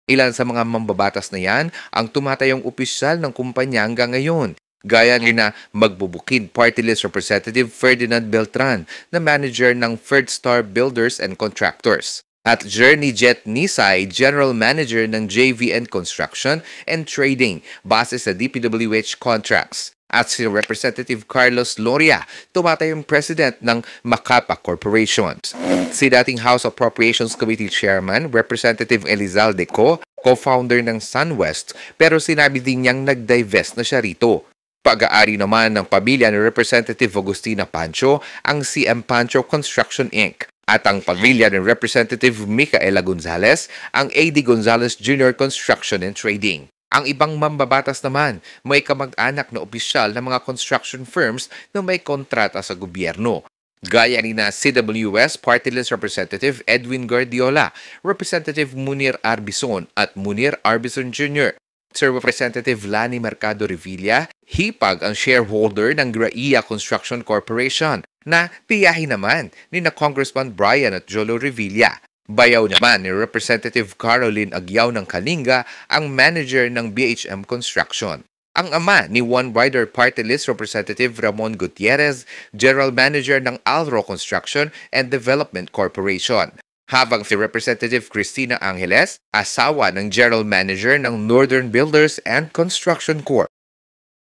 Ilan sa mga mambabatas na yan ang tumatayong opisyal ng kumpanya hanggang ngayon. Gaya ni na Magbubukid Party List Representative Ferdinand Beltran na manager ng Third Star Builders and Contractors. At Journey Jet Nisay, General Manager ng JVN Construction and Trading base sa DPWH contracts. At si Representative Carlos Loria, tumatayong President ng Macapa Corporations. Si dating House Appropriations Committee Chairman, Representative Elizalde Co, co-founder ng SunWest, pero sinabi din niyang nag-divest na siya rito. Pag-aari naman ng pamilya ni Representative Agustina Pancho ang CM Pancho Construction Inc. At ang pamilya ni Representative Micaela Gonzalez ang AD Gonzalez Jr. Construction and Trading. Ang ibang mambabatas naman, may kamag-anak na opisyal ng mga construction firms na may kontrata sa gobyerno. Gaya ni na CWS Party List Representative Edwin Guardiola, Representative Munir Arbison at Munir Arbison Jr., Sir Representative Lani Mercado Revilla, hipag ang shareholder ng Graia Construction Corporation na tiyahin naman ni na Congressman Brian at Jolo Revilla. Bayaw naman ni Representative Caroline Agyaw ng Kalinga ang manager ng BHM Construction. Ang ama ni One Rider Party List Representative Ramon Gutierrez, General Manager ng Alro Construction and Development Corporation. Habang si Representative Cristina Angeles, asawa ng General Manager ng Northern Builders and Construction Corp.